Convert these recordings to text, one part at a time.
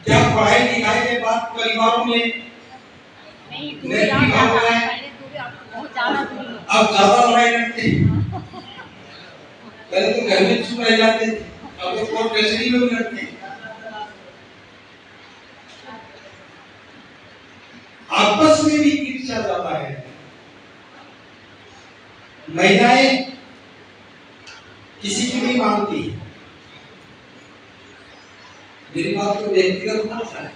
क्या पढ़ाई लिखाई के बाद परिवारों में नहीं दूरी आ जाता है, पहले दूरी बहुत ज्यादा दूरी अब ज्यादा लड़ाई लड़ते हैं। पहले तो घर में चुप रह जाते थे, अब तो कोर्ट कचहरी में भी लड़ते हैं। आपस में भी ईर्ष्या ज्यादा है। महिलाएं किसी की नहीं मानती। मेरी बात को व्यक्तिगत मत है,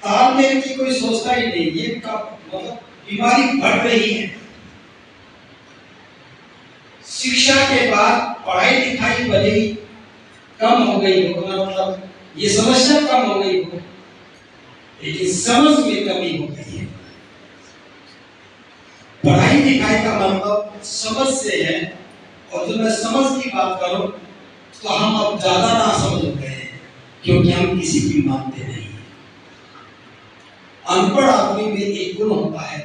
तालमेल की कोई सोचता ही नहीं। ये मतलब बीमारी बढ़ रही है। शिक्षा के बाद पढ़ाई लिखाई भले ही कम हो गई हो, मतलब ये समस्या कम हो गई हो, लेकिन समझ में कमी हो गई है। पढ़ाई लिखाई का मतलब समझ से है, और जब मैं समझ की बात करूं तो हम अब ज्यादा ना समझ गए हैं, क्योंकि हम किसी की मानते नहीं। अनपढ़ आदमी में एक गुण होता है,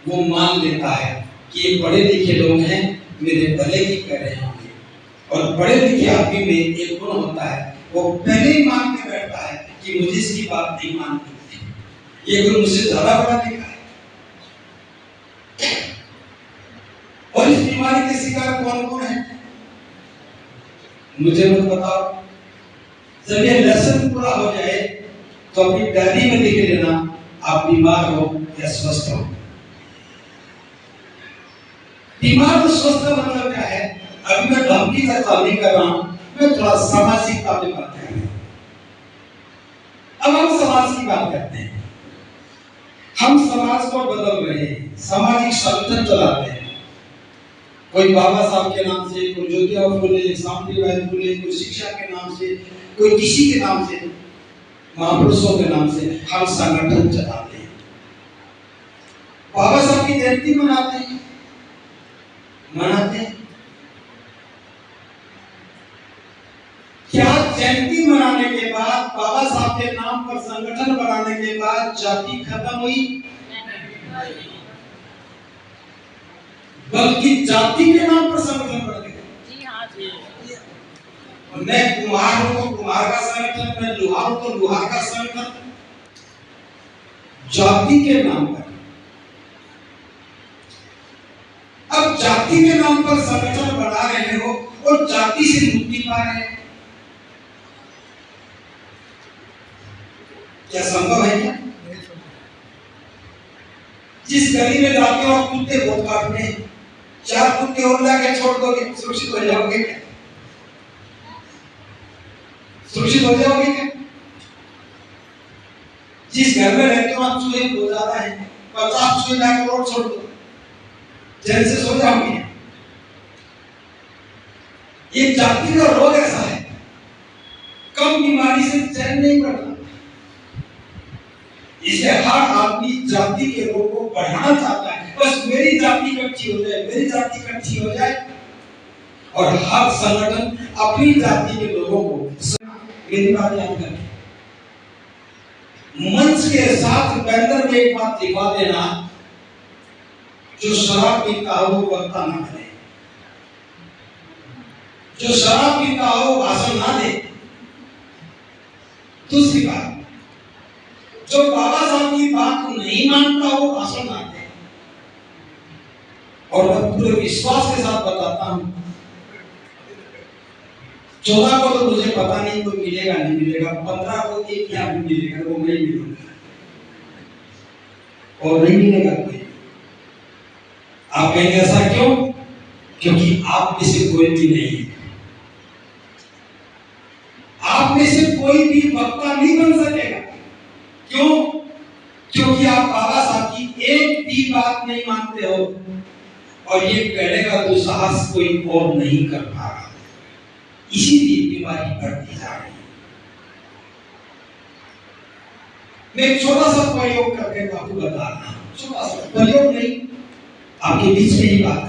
वो मान लेता है कि ये पढ़े लिखे लोग हैं, मेरे भले की कर रहे होंगे। और पढ़े लिखे आदमी में एक गुण होता है, वो पहले ही मान के बैठता है कि मुझे इसकी बात नहीं मानती। ये गुण मुझसे ज्यादा पढ़ा लिखा है। और इस बीमारी के शिकार कौन कौन है मुझे मत बताओ। जब ये लेसन पूरा हो जाए तो अपनी डायरी में लिख लेना, आप बीमार हो या स्वस्थ हो। बीमार और स्वस्थ का मतलब क्या है? अभी मैं धमकी का काम नहीं कर रहा हूं, मैं थोड़ा सामाजिक काम में बात कर रहा हूं। अब हम समाज की बात करते हैं। हम समाज को बदल रहे हैं, सामाजिक संगठन चलाते हैं। कोई बाबा साहब के नाम से, कोई ज्योतिराव फुले, सावित्रीबाई फुले, कोई शिक्षा के नाम से, कोई किसी के नाम से, महापुरुषों के नाम से हम संगठन चलाते हैं। बाबा साहब की जयंती मनाते हैं, क्या जयंती मनाने के बाद, बाबा साहब के नाम पर संगठन बनाने के बाद जाति खत्म हुई? बल्कि जाति के नाम पर संगठन बन गए। जी हाँ जी। मैं कुम्हार हूं तो कुम्हार का संगठन, मैं लोहार हूं तो लोहार का संगठन, जाति के नाम पर। अब जाति के नाम पर संगठन बना रहे हो और जाति से मुक्ति पा रहे हैं, क्या संभव है? क्या जिस गली में जाते हो कुत्ते बहुत काटते हैं, 4 कुत्ते और लाके छोड़ दोगे, सुरक्षित हो जाओगे क्या? सुरक्षित हो जाओगे क्या? जिस घर में रहते हो आप चूहे बहुत ज्यादा है, 50 चूहे लाके रोड छोड़ दो, चैन से सो जाओगे? ये जाति का रोग ऐसा है, कम बीमारी से चैन नहीं पड़ता। इसे हर आदमी जाति के रोग को बढ़ाना चाहता है। बस मेरी जाति इकट्ठी हो जाए, मेरी जाति इकट्ठी हो जाए, और हर संगठन अपनी जाति के लोगों को, मेरी बात याद करें, मंच के साथ बैनर में एक बात लिखवा देना, जो शराब पीता हो वो वक्ता ना करे, जो शराब पीता हो भाषण ना दे। दूसरी बात, जो बाबा साहब की बात को नहीं मानता हो भाषण ना दे। और मैं पूरे विश्वास के साथ बताता हूं, 14 को तो मुझे पता नहीं कोई मिलेगा नहीं मिलेगा, 15 को एक क्या भी मिलेगा, वो नहीं मिलेगा और नहीं मिलेगा कोई। आप कहेंगे ऐसा क्यों? क्योंकि आप में से कोई भी नहीं है, आप में से कोई भी वक्ता नहीं बन सकेगा। क्यों? क्योंकि आप बाबा साहब की एक भी बात नहीं मानते हो, और ये कहने का दुस्साहस कोई और नहीं कर पा रहा। इसीलिए बीमारी बढ़ती जा रही है। मैं एक छोटा सा प्रयोग करके आपको बता रहा हूं, छोटा सा प्रयोग नहीं, आपके बीच में ही बात